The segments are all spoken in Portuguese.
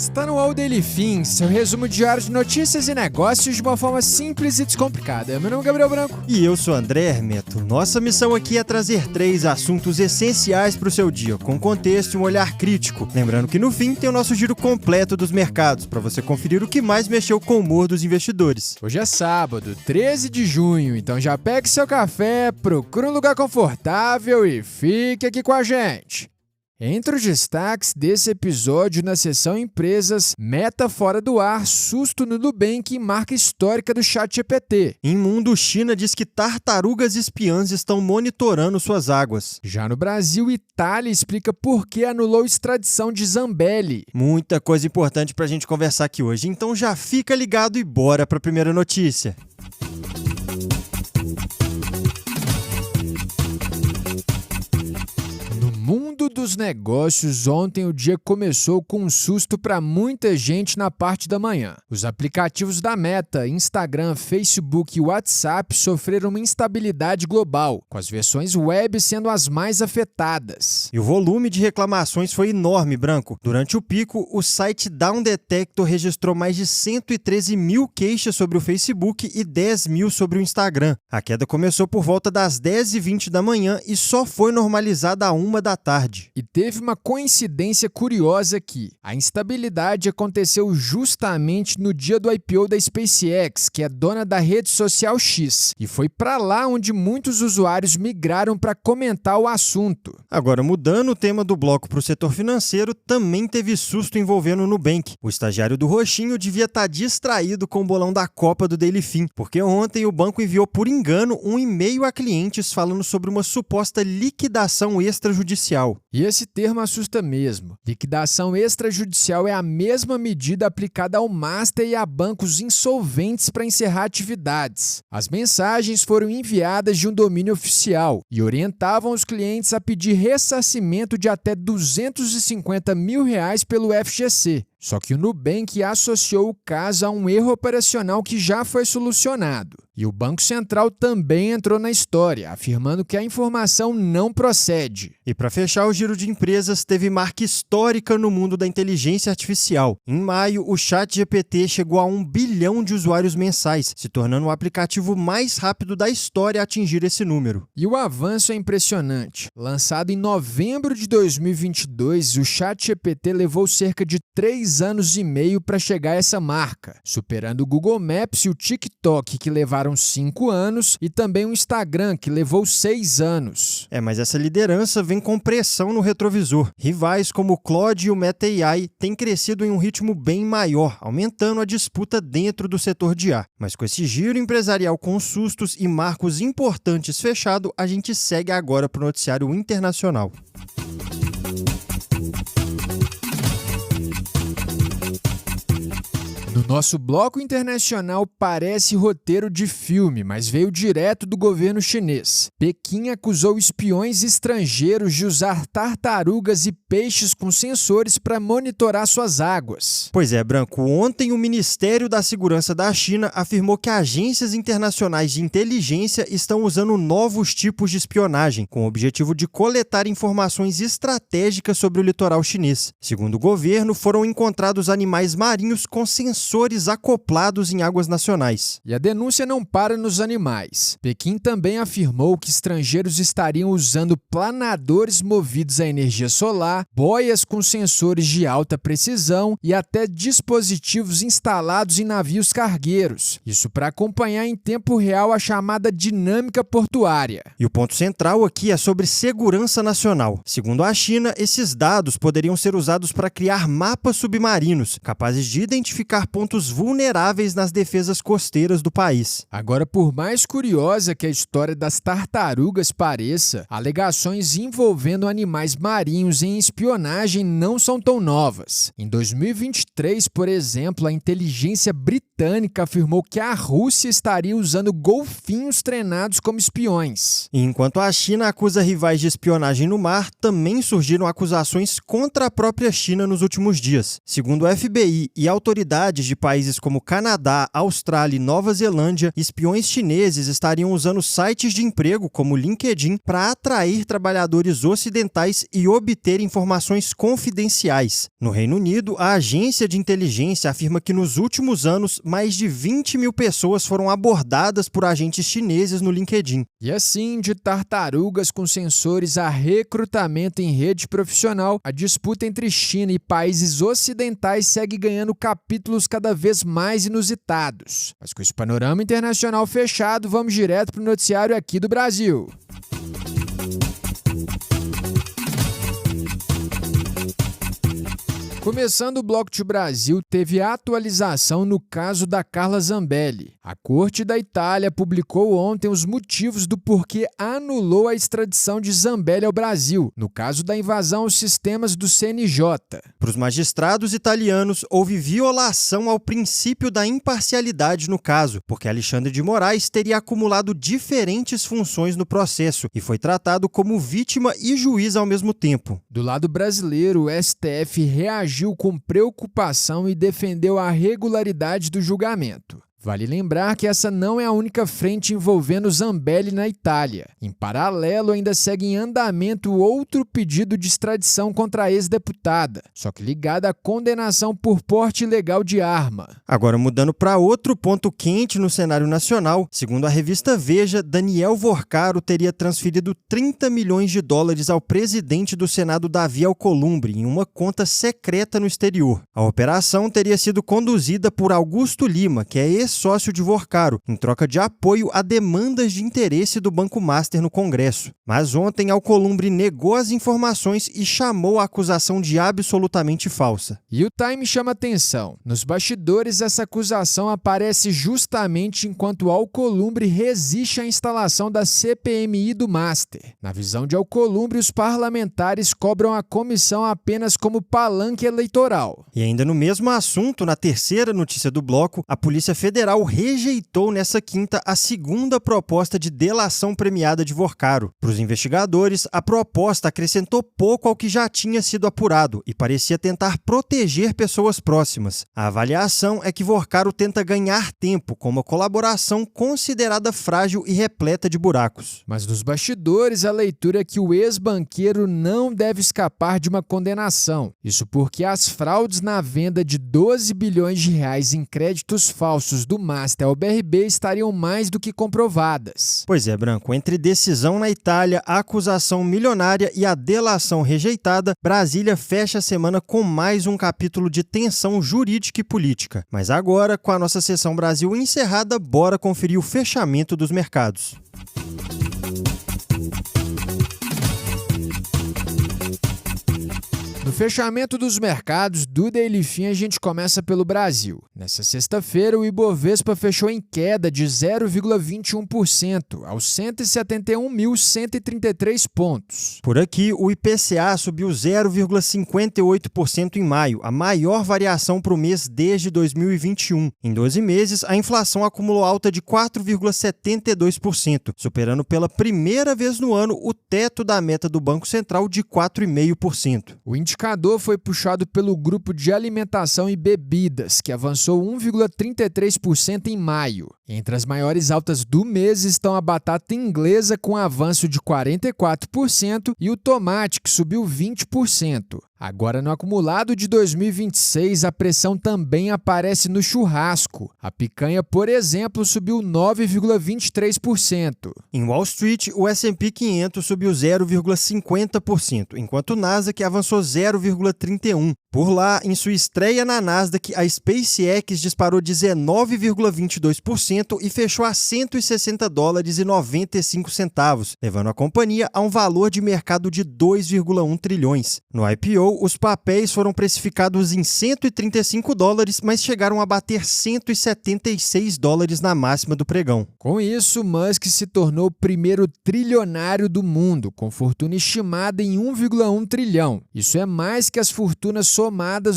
Está no Daily Fin, seu resumo diário de notícias e negócios de uma forma simples e descomplicada. Meu nome é Gabriel Branco. E eu sou André Hermeto. Nossa missão aqui é trazer 3 assuntos essenciais para o seu dia, com contexto e um olhar crítico. Lembrando que no fim tem o nosso giro completo dos mercados, para você conferir o que mais mexeu com o humor dos investidores. Hoje é sábado, 13 de junho, então já pegue seu café, procure um lugar confortável e fique aqui com a gente. Entre os destaques desse episódio na seção Empresas, Meta fora do ar, susto no Nubank e marca histórica do ChatGPT. Em Mundo, China diz que tartarugas espiãs estão monitorando suas águas. Já no Brasil, Itália explica por que anulou extradição de Zambelli. Muita coisa importante pra gente conversar aqui hoje, então já fica ligado e bora pra primeira notícia. Mundo dos negócios, ontem o dia começou com um susto para muita gente na parte da manhã. Os aplicativos da Meta, Instagram, Facebook e WhatsApp sofreram uma instabilidade global, com as versões web sendo as mais afetadas. E o volume de reclamações foi enorme, Branco. Durante o pico, o site Down Detector registrou mais de 113 mil queixas sobre o Facebook e 10 mil sobre o Instagram. A queda começou por volta das 10h20 da manhã e só foi normalizada à 1 da tarde. E teve uma coincidência curiosa aqui. A instabilidade aconteceu justamente no dia do IPO da SpaceX, que é dona da rede social X, e foi para lá onde muitos usuários migraram para comentar o assunto. Agora, mudando o tema do bloco para o setor financeiro, também teve susto envolvendo o Nubank. O estagiário do Roxinho devia estar distraído com o bolão da Copa do Daily Fin, porque ontem o banco enviou por engano um e-mail a clientes falando sobre uma suposta liquidação extrajudicial. E esse termo assusta mesmo. Liquidação extrajudicial é a mesma medida aplicada ao Master e a bancos insolventes para encerrar atividades. As mensagens foram enviadas de um domínio oficial e orientavam os clientes a pedir ressarcimento de até R$250 mil pelo FGC. Só que o Nubank associou o caso a um erro operacional que já foi solucionado. E o Banco Central também entrou na história, afirmando que a informação não procede. E para fechar o giro de empresas, teve marca histórica no mundo da inteligência artificial. Em maio, o ChatGPT chegou a 1 bilhão de usuários mensais, se tornando o aplicativo mais rápido da história a atingir esse número. E o avanço é impressionante. Lançado em novembro de 2022, o ChatGPT levou cerca de 3 anos e meio para chegar a essa marca, superando o Google Maps e o TikTok, que levaram 5 anos, e também o Instagram, que levou 6 anos. Mas essa liderança vem com pressão no retrovisor. Rivais como o Claude e o Meta AI têm crescido em um ritmo bem maior, aumentando a disputa dentro do setor de IA. Mas com esse giro empresarial com sustos e marcos importantes fechado, a gente segue agora para o noticiário internacional. No nosso bloco internacional parece roteiro de filme, mas veio direto do governo chinês. Pequim acusou espiões estrangeiros de usar tartarugas e peixes com sensores para monitorar suas águas. Pois é, Branco. Ontem o Ministério da Segurança da China afirmou que agências internacionais de inteligência estão usando novos tipos de espionagem, com o objetivo de coletar informações estratégicas sobre o litoral chinês. Segundo o governo, foram encontrados animais marinhos com sensores acoplados em águas nacionais. E a denúncia não para nos animais. Pequim também afirmou que estrangeiros estariam usando planadores movidos à energia solar, boias com sensores de alta precisão e até dispositivos instalados em navios cargueiros. Isso para acompanhar em tempo real a chamada dinâmica portuária. E o ponto central aqui é sobre segurança nacional. Segundo a China, esses dados poderiam ser usados para criar mapas submarinos, capazes de identificar pontos vulneráveis nas defesas costeiras do país. Agora, por mais curiosa que a história das tartarugas pareça, alegações envolvendo animais marinhos em espionagem não são tão novas. Em 2023, por exemplo, a inteligência britânica afirmou que a Rússia estaria usando golfinhos treinados como espiões. E enquanto a China acusa rivais de espionagem no mar, também surgiram acusações contra a própria China nos últimos dias. Segundo o FBI e autoridades de países como Canadá, Austrália e Nova Zelândia, espiões chineses estariam usando sites de emprego como o LinkedIn para atrair trabalhadores ocidentais e obter informações informações confidenciais. No Reino Unido, a agência de inteligência afirma que nos últimos anos, mais de 20 mil pessoas foram abordadas por agentes chineses no LinkedIn. E assim, de tartarugas com sensores a recrutamento em rede profissional, a disputa entre China e países ocidentais segue ganhando capítulos cada vez mais inusitados. Mas com esse panorama internacional fechado, vamos direto para o noticiário aqui do Brasil. Começando o Bloco de Brasil, teve atualização no caso da Carla Zambelli. A Corte da Itália publicou ontem os motivos do porquê anulou a extradição de Zambelli ao Brasil, no caso da invasão aos sistemas do CNJ. Para os magistrados italianos, houve violação ao princípio da imparcialidade no caso, porque Alexandre de Moraes teria acumulado diferentes funções no processo e foi tratado como vítima e juiz ao mesmo tempo. Do lado brasileiro, o STF reagiu com preocupação e defendeu a regularidade do julgamento. Vale lembrar que essa não é a única frente envolvendo Zambelli na Itália. Em paralelo, ainda segue em andamento outro pedido de extradição contra a ex-deputada, só que ligada à condenação por porte ilegal de arma. Agora, mudando para outro ponto quente no cenário nacional, segundo a revista Veja, Daniel Vorcaro teria transferido 30 milhões de dólares ao presidente do Senado, Davi Alcolumbre, em uma conta secreta no exterior. A operação teria sido conduzida por Augusto Lima, que é ex-sócio de Vorcaro, em troca de apoio a demandas de interesse do Banco Master no Congresso. Mas ontem, Alcolumbre negou as informações e chamou a acusação de absolutamente falsa. E o time chama atenção. Nos bastidores, essa acusação aparece justamente enquanto Alcolumbre resiste à instalação da CPMI do Master. Na visão de Alcolumbre, os parlamentares cobram a comissão apenas como palanque eleitoral. E ainda no mesmo assunto, na terceira notícia do bloco, a Polícia Federal rejeitou nessa quinta a segunda proposta de delação premiada de Vorcaro. Para os investigadores, a proposta acrescentou pouco ao que já tinha sido apurado e parecia tentar proteger pessoas próximas. A avaliação é que Vorcaro tenta ganhar tempo com uma colaboração considerada frágil e repleta de buracos. Mas nos bastidores, a leitura é que o ex-banqueiro não deve escapar de uma condenação. Isso porque as fraudes na venda de 12 bilhões de reais em créditos falsos do Master ao BRB estariam mais do que comprovadas. Pois é, Branco, entre decisão na Itália, a acusação milionária e a delação rejeitada, Brasília fecha a semana com mais um capítulo de tensão jurídica e política. Mas agora, com a nossa sessão Brasil encerrada, bora conferir o fechamento dos mercados. No fechamento dos mercados do Daily Fim, a gente começa pelo Brasil. Nessa sexta-feira, o Ibovespa fechou em queda de 0,21%, aos 171.133 pontos. Por aqui, o IPCA subiu 0,58% em maio, a maior variação para o mês desde 2021. Em 12 meses, a inflação acumulou alta de 4,72%, superando pela primeira vez no ano o teto da meta do Banco Central de 4,5%. O indicador foi puxado pelo grupo de alimentação e bebidas, que avançou 1,33% em maio. Entre as maiores altas do mês estão a batata inglesa, com avanço de 44%, e o tomate, que subiu 20%. Agora, no acumulado de 2026, a pressão também aparece no churrasco. A picanha, por exemplo, subiu 9,23%. Em Wall Street, o S&P 500 subiu 0,50%, enquanto o Nasdaq avançou 0,31%. Por lá, em sua estreia na Nasdaq, a SpaceX disparou 19,22% e fechou a $160,95, levando a companhia a um valor de mercado de 2,1 trilhões. No IPO, os papéis foram precificados em $135, mas chegaram a bater $176 na máxima do pregão. Com isso, Musk se tornou o primeiro trilionário do mundo, com fortuna estimada em 1,1 trilhão. Isso é mais que as fortunas somadas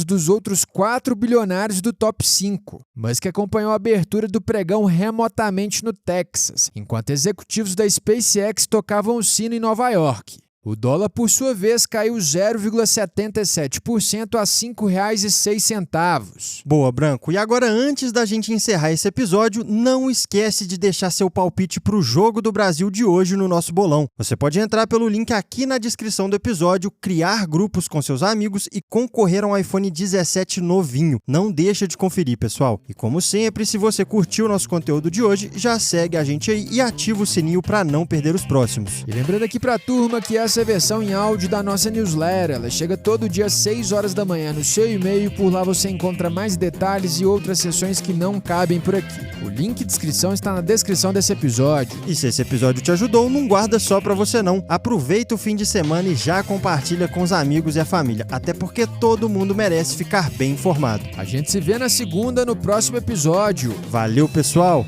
dos outros 4 bilionários do top 5. Musk acompanhou a abertura do pregão remotamente no Texas, enquanto executivos da SpaceX tocavam o sino em Nova York. O dólar, por sua vez, caiu 0,77% a R$ 5,06. Boa, Branco. E agora, antes da gente encerrar esse episódio, não esquece de deixar seu palpite para o Jogo do Brasil de hoje no nosso bolão. Você pode entrar pelo link aqui na descrição do episódio, criar grupos com seus amigos e concorrer a um iPhone 17 novinho. Não deixa de conferir, pessoal. E como sempre, se você curtiu o nosso conteúdo de hoje, já segue a gente aí e ativa o sininho para não perder os próximos. E lembrando aqui pra turma que essa é a versão em áudio da nossa newsletter. Ela chega todo dia às 6 horas da manhã no seu e-mail. Por lá você encontra mais detalhes e outras sessões que não cabem por aqui. O link de inscrição está na descrição desse episódio. E se esse episódio te ajudou, não guarda só pra você não. Aproveita o fim de semana e já compartilha com os amigos e a família. Até porque todo mundo merece ficar bem informado. A gente se vê na segunda no próximo episódio. Valeu, pessoal!